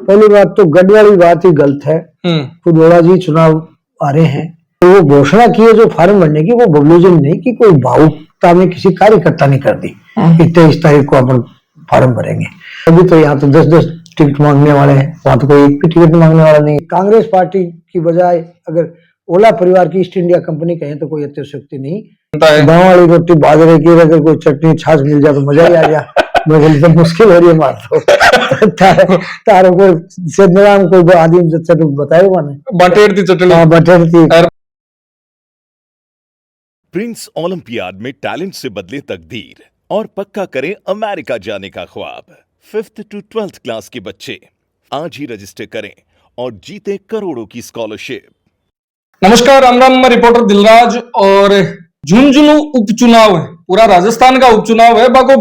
पहली बात तो गढ़ वाली बात ही गलत है। फुटबॉला जी चुनाव आ रहे हैं तो वो घोषणा की है जो फार्म भरने की, वो बबलू जी ने की कोई भावुकता में किसी कार्यकर्ता ने कर दी। 23 तारीख को अपन फार्म भरेंगे। अभी तो यहाँ तो 10-10 टिकट मांगने वाले हैं, वहां तो कोई एक भी टिकट मांगने वाला नहीं। कांग्रेस पार्टी की बजाय अगर ओला परिवार की ईस्ट इंडिया कंपनी कहें तो कोई अतिशयोक्ति नहीं। गाँव वाली रोटी बाजरे की, अगर कोई चटनी छाछ मिल जाए तो मजा ही आ जाए। मुझे तो मुश्किल हो रही है मार तो तारों को सिद्धराम कोई आदमी जैसे तो बताए मैंने बटेर की चटनी। हाँ बटेर की। प्रिंस ओलंपियाड में टैलेंट से बदले तकदीर और पक्का करें अमेरिका जाने का ख्वाब। 5th to 12th क्लास के बच्चे आज ही रजिस्टर करें और जीते करोड़ों की स्कॉलरशिप। नमस्कार, राम राम। मैं रिपोर्टर दिलराज। और झुंझुनू उपचुनाव है, पूरा राजस्थान का उपचुनाव है, बाको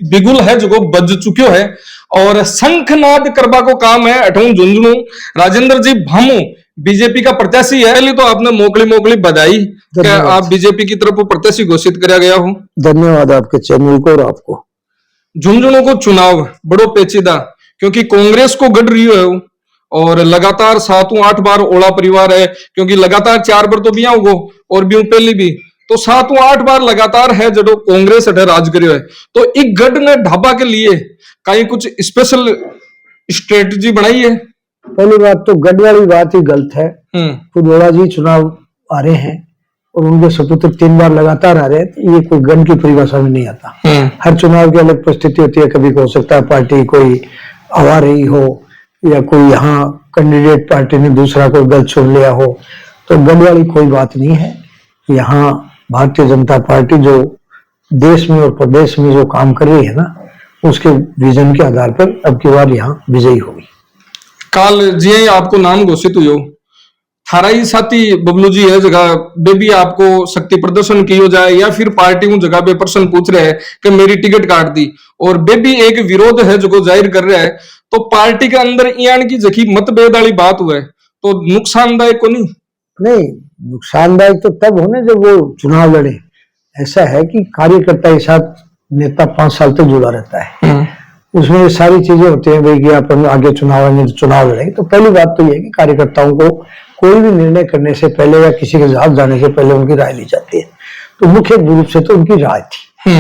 बिगुल है जो बज चुक्यो है और शंखनाद करबा को काम है। अठूं झुंझुनू राजेंद्र जी भामू बीजेपी का प्रत्याशी है। पहले तो आपने मोकली बधाई कि आप बीजेपी की तरफ प्रत्याशी घोषित किया गया हो। धन्यवाद आपके चैनल को और आपको। झुंझुनू को चुनाव बड़ो पेचीदा, क्योंकि कांग्रेस को गढ़ रही है और लगातार 7-8 बार ओला परिवार है, क्योंकि लगातार 4 बार तो बिया होगो और भी पहली भी तो 7-8 बार लगातार है जो कांग्रेस अठे राज करियो है। तो एक गढ़ ने ढाबा के लिए कहीं कुछ स्पेशल स्ट्रेटजी बनाई है। पहली बात तो गढ़ वाली बात ही गलत है। फुटबॉला जी चुनाव आ रहे हैं और उनके सपुत्र 3 बार लगातार आ रहे हैं, तो ये कोई गण की परिभाषा में नहीं आता। हर चुनाव की अलग परिस्थिति होती है। कभी हो सकता है पार्टी कोई आवा रही हो या कोई यहाँ कैंडिडेट पार्टी ने दूसरा कोई गलत चुन लिया हो, तो गण वाली कोई बात नहीं है। यहाँ भारतीय जनता पार्टी जो देश में और प्रदेश में जो काम कर रही है ना, उसके विजन के आधार पर अब की बार यहाँ विजयी होगी। काल जी आपको नाम घोषित हुई हो, थारा ही साथी बबलू जी है जगह बेबी आपको शक्ति प्रदर्शन किया जाए या फिर पार्टी उन जगह पे प्रश्न पूछ रहे हैं कि मेरी टिकट काट दी और बेबी एक विरोध है जो जाहिर कर रहा है, तो पार्टी के अंदर यान की जखी मतभेद वाली बात हुआ है तो नुकसानदायक को नहीं, नुकसानदायक तो तब होने जब वो चुनाव लड़े। ऐसा है कि कार्यकर्ता के साथ नेता 5 साल तक जुड़ा रहता है, उसमें ये सारी चीजें होती हैं भाई कि अपन आगे चुनाव लड़ेंगे। तो पहली बात तो ये है कि कार्यकर्ताओं को कोई भी निर्णय करने से पहले या किसी के साथ जाने से पहले उनकी राय ली जाती है। तो मुख्य रूप से तो उनकी राय थी।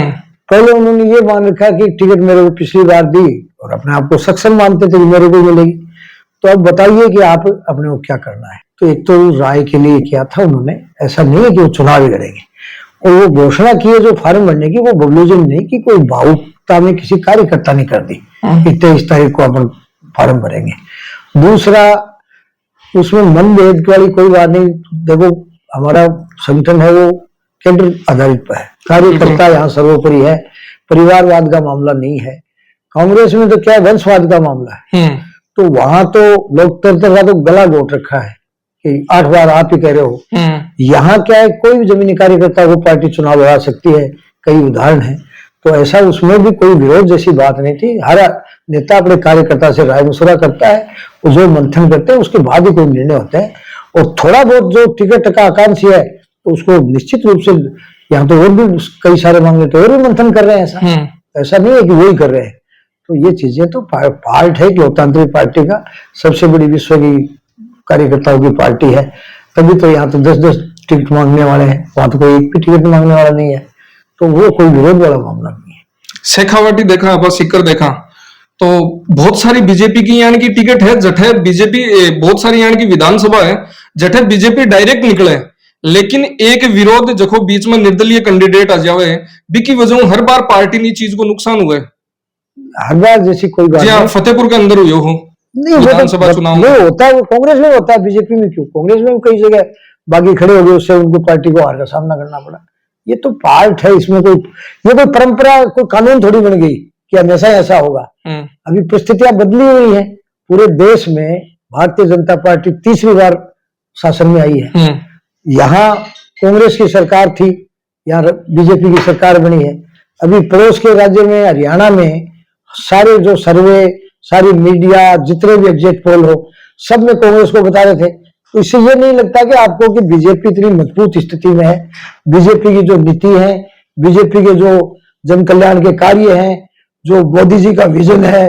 पहले उन्होंने ये मान रखा कि टिकट मेरे को पिछली बार दी और अपने आप को सक्षम मानते थे कि मेरे को मिलेगी। तो अब बताइए कि आप अपने को क्या करना है। तो एक तो राय के लिए किया था उन्होंने, ऐसा नहीं है कि वो चुनाव ही लड़ेंगे। और वो घोषणा की है जो फार्म भरने की, वो बबलू जी ने की कोई भावुकता में किसी कार्यकर्ता ने कर दी। 23 तारीख को अपन फार्म भरेंगे। दूसरा, उसमें मनभेद वाली कोई बात नहीं। देखो हमारा संगठन है वो केंद्र आधारित पर है, कार्यकर्ता यहाँ सर्वोपरि है, परिवारवाद का मामला नहीं है। कांग्रेस में तो क्या वंशवाद का मामला है। तो वहां तो लोकतंत्र का तो गला घोट रखा है कि 8 बार आप ही कह रहे हो। यहाँ क्या है, कोई भी जमीनी कार्यकर्ता को पार्टी चुनाव लड़ा सकती है, कई उदाहरण है। तो ऐसा उसमें भी कोई विरोध जैसी बात नहीं थी। हर नेता अपने कार्यकर्ता से राय मशुरा करता है, जो मंथन करते हैं उसके बाद ही कोई निर्णय होता है। और थोड़ा बहुत जो टिकट का आकांक्षी है तो उसको निश्चित रूप से यहाँ तो और भी कई सारे मांगे तो और भी मंथन कर रहे हैं। ऐसा नहीं है कि वही कर रहे हैं। तो ये चीजें तो पार्ट है कि लोकतांत्रिक पार्टी का सबसे बड़ी विश्व की कार्यकर्ताओं की पार्टी है। तभी तो यहाँ तो 10-10 टिकट मांगने वाले हैं, वहां तो कोई एक भी टिकट मांगने वाला नहीं है। तो वो कोई विरोध वाला मामला नहीं है। शेखावाटी देखा, आप सीकर देखा तो बहुत सारी बीजेपी की यानी की टिकट है, जठे बीजेपी बहुत सारी यानी की विधानसभा है जठे बीजेपी डायरेक्ट निकले, लेकिन एक विरोध जखो बीच में निर्दलीय कैंडिडेट आ जावे बिकी वजह हर बार पार्टी नी चीज को नुकसान हुआ है। हर बार जैसी कोई बात नहीं। फतेहपुर के अंदर हुए हो नहीं, विधानसभा चुनाव में होता है, वो कांग्रेस में होता है, बीजेपी में क्यों? कांग्रेस में कई जगह बागी खड़े हो गए, उससे उनको पार्टी को हार का सामना करना पड़ा। ये तो पार्ट है, इसमें कोई ये कोई परंपरा कोई कानून थोड़ी बन गई कि हमेशा ऐसा होगा। अभी परिस्थितियां बदली हुई है। पूरे देश में भारतीय जनता पार्टी तीसरी बार शासन में आई है। यहाँ कांग्रेस की सरकार थी, यहाँ बीजेपी की सरकार बनी है। अभी पड़ोस के राज्य में हरियाणा में सारे जो सर्वे, सारी मीडिया, जितने भी एग्जिट पोल हो, सब में कांग्रेस को बता रहे थे। तो इससे ये नहीं लगता कि आपको कि बीजेपी इतनी मजबूत स्थिति में है। बीजेपी की जो नीति है, बीजेपी के जो जन कल्याण के कार्य हैं, जो मोदी जी का विजन है,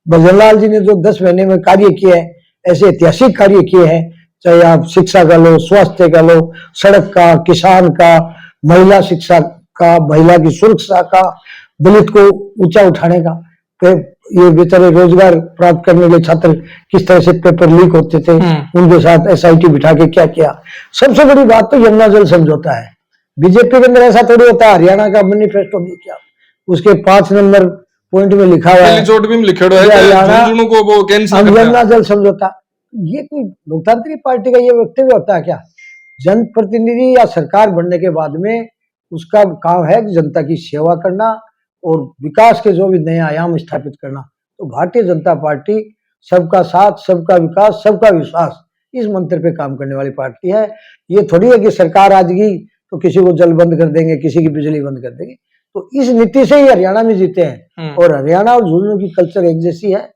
भजनलाल जी ने जो 10 महीने में कार्य किए हैं, ऐसे ऐतिहासिक कार्य किए हैं, चाहे आप शिक्षा का लो, स्वास्थ्य का लो, सड़क का, किसान का, महिला शिक्षा का, महिला की सुरक्षा का, दलित को ऊंचा उठाने का, फिर ये बेचारे रोजगार प्राप्त करने के छात्र किस तरह से पेपर लीक होते थे, उनके साथ एसआईटी बिठा के क्या किया। सबसे बड़ी बात तो यमुना जल समझौता है। बीजेपी के अंदर ऐसा थोड़ी होता है। हरियाणा का मैनिफेस्टो देखिए आप, उसके 5 नंबर पॉइंट में लिखा हुआ है यमुना जल समझौता। ये कोई लोकतांत्रिक पार्टी का ये वक्तव्य होता है क्या? जनप्रतिनिधि या सरकार बनने के बाद में उसका काम है कि जनता की सेवा करना और विकास के जो भी नए आयाम स्थापित करना। तो भारतीय जनता पार्टी सबका साथ, सबका विकास, सबका विश्वास, इस मंत्र पे काम करने वाली पार्टी है। ये थोड़ी है कि सरकार आ गई तो किसी को जल बंद कर देंगे, किसी की बिजली बंद कर देंगे। तो इस नीति से ही हरियाणा में जीते हैं और हरियाणा और झुंझुनू की कल्चर एक जैसी है।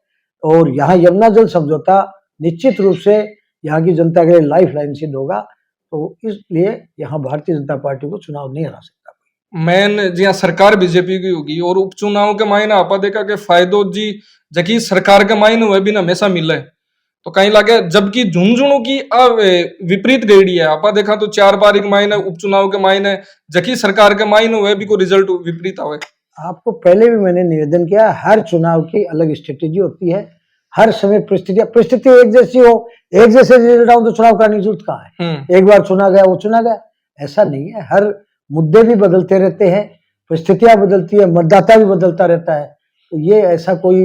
और यहाँ यमुना जल समझौता निश्चित रूप से यहाँ की जनता के लिए लाइफ लाइन सिद्ध होगा। तो इसलिए यहाँ भारतीय जनता पार्टी को चुनाव नहीं हरा सकता। मैन जी सरकार बीजेपी की होगी और उपचुनाव के मायने आपा देखा कि फायदो जी जबकि सरकार के मायने हुए भी हमेशा मिले तो कहीं लगे, जबकि झुंझुनू की विपरीत गई है। आपा देखा तो 4 बार के मायने उपचुनाव के मायने जबकि सरकार के मायने हुए भी कोई रिजल्ट विपरीत आवे। आपको पहले भी मैंने निवेदन किया, हर चुनाव की अलग स्ट्रेटेजी होती है। हर समय परिस्थिति एक जैसी हो, एक जैसे रिजल्ट आओ तो चुनाव करने की जरूरत कहाँ है? एक बार चुना गया वो चुना गया, ऐसा नहीं है। हर मुद्दे भी बदलते रहते हैं, परिस्थितियां बदलती है, मतदाता भी बदलता रहता है। तो ये ऐसा कोई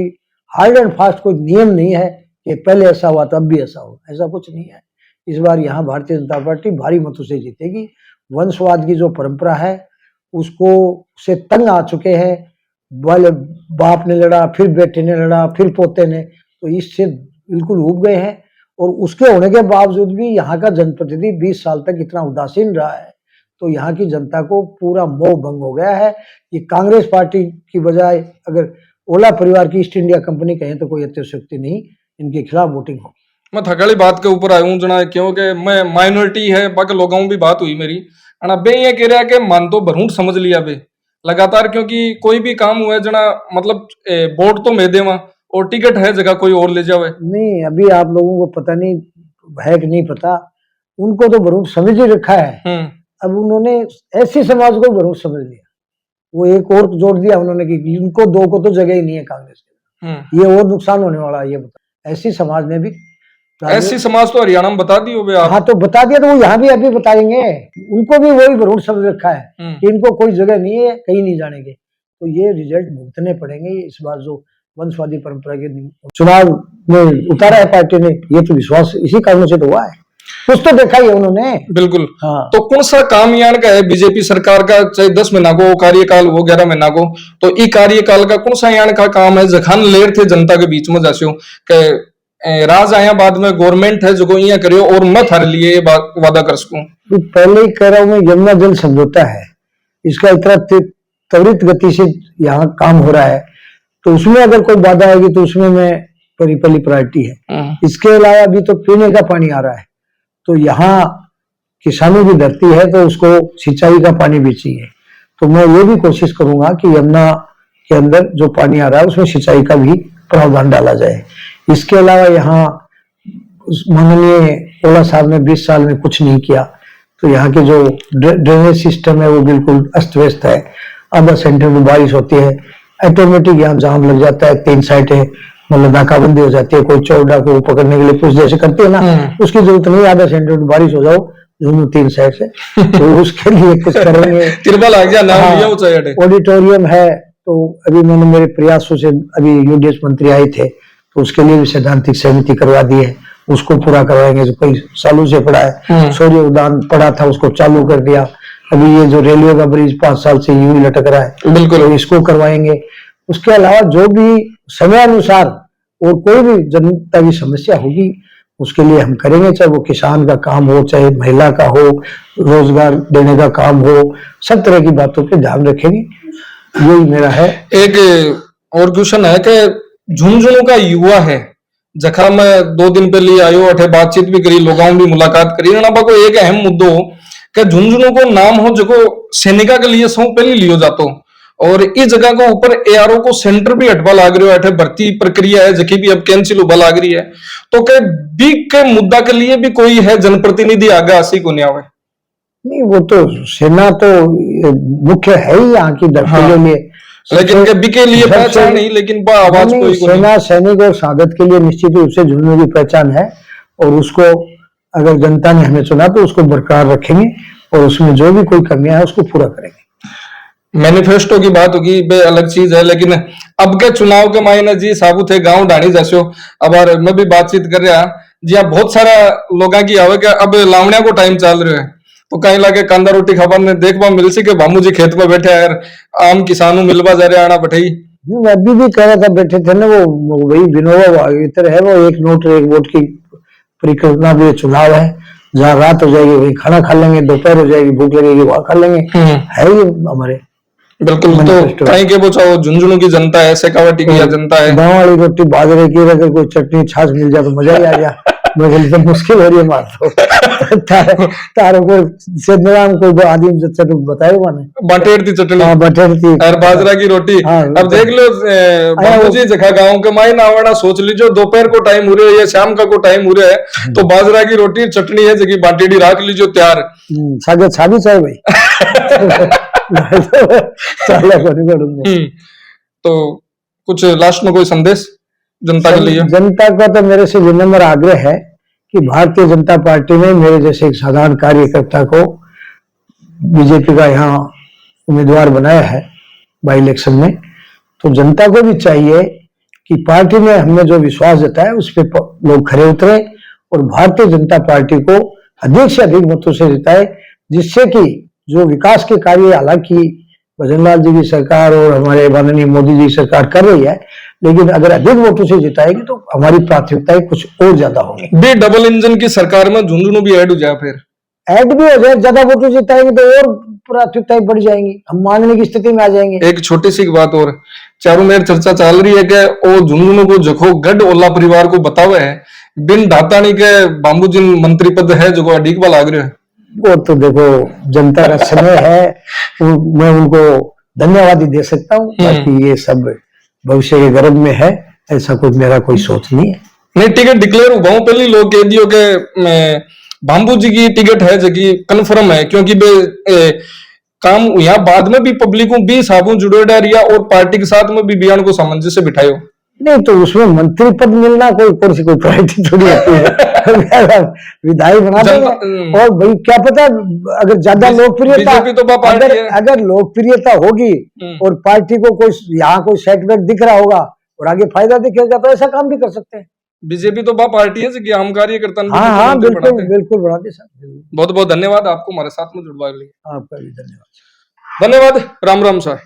हार्ड एंड फास्ट कोई नियम नहीं है कि पहले ऐसा हुआ तो अब भी ऐसा हो, ऐसा कुछ नहीं है। इस बार यहाँ भारतीय जनता पार्टी भारी मतों से जीतेगी। वंशवाद की जो परंपरा है उसको से तंग आ चुके हैं। वाले बाप ने लड़ा, फिर बेटे ने लड़ा, फिर पोते ने, तो इससे बिल्कुल ऊब गए हैं। और उसके होने के बावजूद भी यहाँ का जनप्रतिनिधि 20 साल तक इतना उदासीन रहा है, तो यहाँ की जनता को पूरा मोह भंग हो गया है। ये कांग्रेस पार्टी की बजाय अगर ओला परिवार की ईस्ट इंडिया कंपनी कहें तो कोई अतिशयोक्ति नहीं, इनके खिलाफ वोटिंग हो। मैं थकाली बात के ऊपर आया हूँ जना, क्योंकि मैं माइनॉरिटी है, बाकी लोगों भी बात हुई मेरी बे ये कह रहा है कि मन तो भरूट समझ लिया बे लगातार, क्योंकि कोई भी काम हुआ जना मतलब वोट तो मैं देवा और टिकट है जगह कोई और ले जावे। नहीं, अभी आप लोगों को पता नहीं है कि नहीं पता, उनको तो भरूट समझ ही रखा है। अब उन्होंने ऐसी समाज को भरूट समझ लिया, वो एक और जोड़ दिया उन्होंने कि इनको 2 को तो जगह ही नहीं है कांग्रेस के, ये और नुकसान होने वाला है। ये बता, ऐसी समाज में भी, ऐसी समाज तो हरियाणा में बता दी हो आप। हाँ तो बता दिया, तो वो यहाँ भी अभी बताएंगे। उनको भी वही भरूट समझ रखा है कि इनको कोई जगह नहीं है, कहीं नहीं जानेंगे। तो ये रिजल्ट भुगतने पड़ेंगे इस बार जो वंशवादी परंपरा के चुनाव में उतारा है पार्टी ने। ये तो विश्वास इसी कारणों से तो हुआ है, कुछ तो देखा ही है उन्होंने। बिल्कुल। हाँ। तो कौन सा काम यान का है बीजेपी सरकार का, चाहे 10 महीना को कार्यकाल हो, 11 महीना को, तो ई कार्यकाल का कौन सा यान का काम है जखान लेर थे जनता के बीच में जासियो के राज आया बाद में गवर्नमेंट है जो यहाँ करियो और मत हर लिए ये वादा कर सकूं। पहले ही कह रहा हूं मैं, यमुना जल समझौता है, इसका इतना त्वरित गति से यहाँ काम हो रहा है, तो उसमें अगर कोई बाधा आएगी तो उसमें मैं पहली प्रायोरिटी है। इसके अलावा अभी तो पीने का पानी आ रहा है, तो यहाँ किसानों की धरती है तो उसको सिंचाई का पानी भी चाहिए। तो मैं ये भी कोशिश करूंगा कि यमुना के अंदर जो पानी आ रहा है उसमें सिंचाई का भी प्रावधान डाला जाए। इसके अलावा यहाँ माननीय ओला साहब ने 20 साल में कुछ नहीं किया, तो यहाँ के जो ड्रेनेज सिस्टम है वो बिल्कुल अस्त व्यस्त है। आधा सेंटर में बारिश होती है, ऑटोमेटिक यहाँ जाम लग जाता है, 3 साइडें मतलब नाकाबंदी हो जाती है। कोई चोर डाकू पकड़ने के लिए पुलिस जैसे करती है ना, उसकी जरूरत नहीं। आधा सेंटर में बारिश हो जाओ दोनों 3 साइड से, तो उसके लिए कुछ करेंगे। ऑडिटोरियम है, तो अभी मैंने मेरे प्रयासों से अभी यूडीएस मंत्री आए थे, तो उसके लिए भी सैद्धांतिक समिति करवा दी है, उसको पूरा करवाएंगे। जो कई सालों से पड़ा है, सूर्य उद्यान पड़ा था उसको चालू कर दिया। अभी ये जो रेलवे का ब्रिज 5 साल से यूं ही लटक रहा है, बिल्कुल इसको करवाएंगे। उसके अलावा जो भी समय अनुसार और कोई भी जनता की समस्या होगी उसके लिए हम करेंगे, चाहे वो किसान का काम हो, चाहे महिला का हो, रोजगार देने का काम हो, सब तरह की बातों पे ध्यान रखेंगे। यही मेरा है। एक और क्वेश्चन है कि झुंझुनू का युवा है जखा मैं 2 दिन पहले आयो, अठे बातचीत भी करी, लोगों भी मुलाकात करी ना बाको। एक अहम मुद्दो कि झुंझुनू को नाम हो जो सैनिका के लिए सौ पहले लियो जातो, और इस जगह को ऊपर एआरओ को सेंटर भी हटवा लाग रही है, भर्ती प्रक्रिया है जकी भी अब कैंसिल होगा लाग रही है। तो क्या बीक के मुद्दा के लिए भी कोई है जनप्रतिनिधि आगे आसी को नहीं आवे? नहीं, वो तो सेना तो मुख्य है ही यहाँ की धरती हाँ, के लिए, लेकिन बी के लिए पहचान नहीं, लेकिन वो आवाज नहीं, कोई को नहीं। सेना सैनिक और सागत के लिए निश्चित रूप से झुंझुनू की पहचान है, और उसको अगर जनता ने हमें चुना तो उसको बरकरार रखेंगे और उसमें जो भी कोई कमियां है उसको पूरा करेंगे। मैनिफेस्टो की बात होगी बे अलग चीज है, लेकिन अब के चुनाव के मायने जी साबुत है गांव ढाणी जैसो। अब यार मैं भी बातचीत कर रहा जी, अब बहुत सारा लोगों की आवे के अब लावणिया को टाइम चल रहा है, तो कहीं लागे कांदा रोटी खावा ने देखवा मिल सी के भामू जी खेत में बैठे यार आम किसानों मिलवा जा रहे आना बैठाई। मैं अभी भी कह रहा था, बैठे थे ना वो वही विनोबा इतर है, वो एक नोट एक वोट की परिकल्पना भी चुनाव है, जहाँ रात हो जाएगी वही खाना खा लेंगे, दोपहर हो जाएगी भूख लगेगी वहां खा लेंगे, है ये हमारे बिल्कुल। तो कहीं के वो चाहो झुंझुनू की जनता है, शेखावाटी की जनता है, गाँव वाली रोटी बाजरे की, अगर कोई चटनी छाछ मिल जाए तो मजा ही आ जाए। मैं बोली तो मुश्किल हो रही है मार तो तारो को सिद्धराम को आदमी चटनी बताए मैंने, बटेर की चटनी, हाँ बटेर की और बाजरा की रोटी। हाँ, अब देख लो बाबू जी जखा गाँव के माई नावड़ा सोच लीजिए दोपहर को टाइम हो रहा है या शाम का को टाइम हो रहा है, तो बाजरा की रोटी चटनी है जगह बाटेडी राख लीजिए तैयार। सागर छाबी चाहे भाई तो कुछ लास्ट में कोई संदेश जनता के लिए? जनता का तो मेरे से विनम्र आग्रह है कि भारतीय जनता पार्टी ने मेरे जैसे एक साधारण कार्यकर्ता को बीजेपी का यहाँ उम्मीदवार बनाया है बाई इलेक्शन में, तो जनता को भी चाहिए कि पार्टी ने हमें जो विश्वास जताया उस पर लोग खरे उतरे और भारतीय जनता पार्टी को अधिक से अधिक मतों से जिताए, जिससे कि जो विकास के कार्य हालांकि भजनलाल जी की सरकार और हमारे माननीय मोदी जी की सरकार कर रही है, लेकिन अगर अधिक वोटों से जिताएगी तो हमारी प्राथमिकताएं कुछ और ज्यादा होंगी। बे डबल इंजन की सरकार में झुंझुनू भी ऐड हो जाए, फिर ऐड भी हो जाए, ज्यादा वोटों से जिताएंगे तो और प्राथमिकताएं बढ़ जाएंगी, हम मांगने की स्थिति में आ जाएंगे। एक छोटी सी बात और, चारों मेर चर्चा चल रही है कि ओ झुंझुनू को जखो गढ़ ओला परिवार को बतावे है बिन धातानी के बाबू जी मंत्री पद है जो अडीक वाला लाग रहे है। वो तो देखो जनता का समय है, मैं उनको धन्यवाद ही दे सकता हूँ, बाकी ये सब भविष्य के गर्भ में है, ऐसा कुछ मेरा कोई सोच नहीं है। नहीं टिकट डिक्लेयर हुआ हूँ, पहले लोग कह दियो के बाबू जी की टिकट है जगी कन्फर्म है, क्योंकि काम यहाँ बाद में भी पब्लिक को भी साबुन जुड़े डारिया और पार्टी के साथ में भी बयान को सामंजस्य बिठायो। नहीं तो उसमें मंत्री पद मिलना कोई कुर्सी कोई प्रायोरिटी थोड़ी होती है विधायक बना देंगे, और भाई क्या पता अगर ज्यादा लोकप्रियता, अगर लोकप्रियता होगी और पार्टी को कोई यहाँ कोई सेटबैक दिख रहा होगा और आगे फायदा दिखेगा तो ऐसा काम भी कर सकते हैं। बीजेपी तो बा पार्टी है कि हम कार्यकर्ता हाँ बिल्कुल बिल्कुल बढ़ाते सर। बहुत बहुत धन्यवाद आपको हमारे साथ में जुड़वा के लिए। आपका भी धन्यवाद। धन्यवाद। राम राम सर।